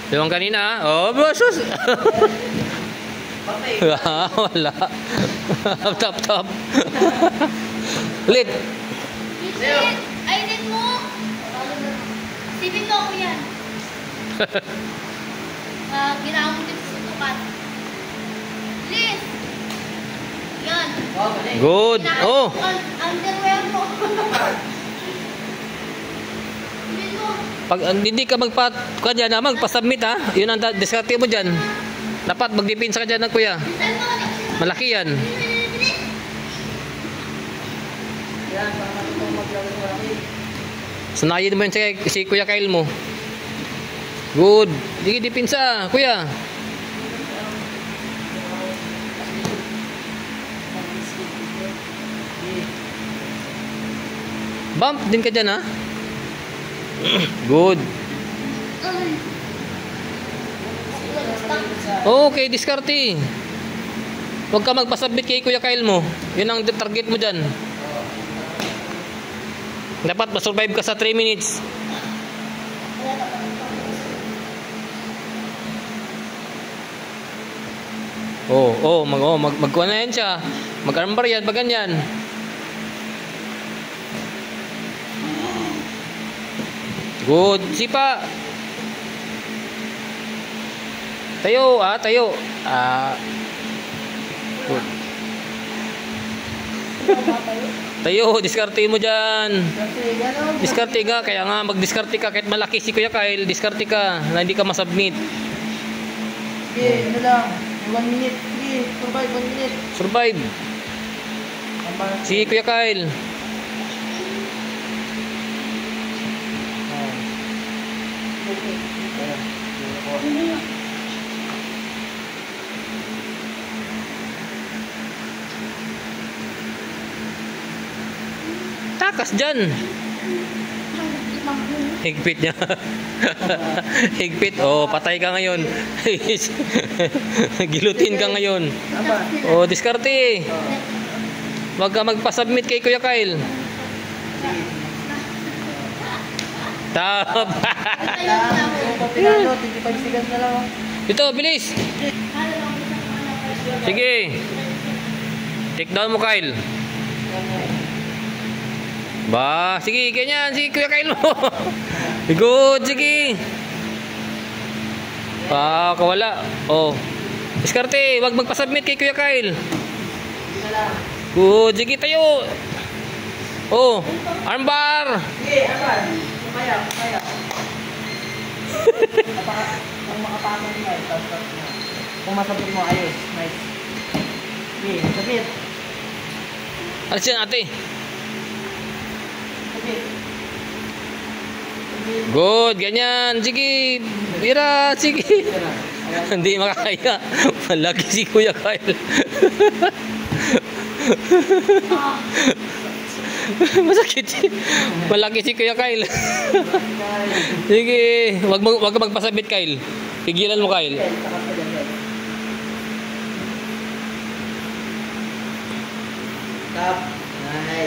Yung kanina, oh, basus. Wala. Tap. Ulit. Ayunin mo. Sipin mo ako yan. Ginawa mo din sa sutukan. Please. Yan. Good. Oh. Underwear mo. Sipin mo. Pag hindi ka magpa-submit ha. Yun ang diskarte mo dyan. Dapat magdepensa ka dyan ng kuya. Malaki yan. Sanayin mo yan si Kuya Kyle mo. Good. Sige, depensa, kuya. Bump din ka dyan ha. Good. Okay, diskarte. Huwag ka magpasabit kay Kuya Kyle mo. Yun ang target mo dyan. Dapat masurvive ka sa 3 minutes. Magkuha na yan siya. Mag-armbar yan, pag ganyan. Good. Sipa. Tayo, tayo. Good. Tayo, diskarte mo dyan. Diskarte ka, kaya nga mag-diskarte ka. Kahit malaki si Kuya Kyle, diskarte ka na hindi ka masubmit. Okay, ano lang. 1 minute. Okay, survive 1 minute. Survive. Si Kuya Kyle. Takas dyan. Higpit niya. Higpit. Oh, patay ka ngayon. Gilutin ka ngayon. Oh, diskarte. Wag ka magpa-submit kay Kuya Kyle. Tap. Ito, bilis. Sige. Take down mo, Kyle. Ba, sige, ganyan, si Kuya Kyle mo. Good, sige. Kawala. Oh. Diskarte, wag magpa-submit kay Kuya Kyle. Good, sige, tayo. Oh, armbar. Sige, armbar. Kaya. Kung makapasok mo, kung masabot mo, ayos. Nice. Sige, sabit. Alis yan, ate. Good, ganyan. Sige, bira, sige. Hindi makakaya. Malaki si Kuya Kyle. Masakit. Malaki si Kuya Kyle. Sige, wag ka magpasabit, Kyle. Pigilan mo, Kyle. Stop. Nice.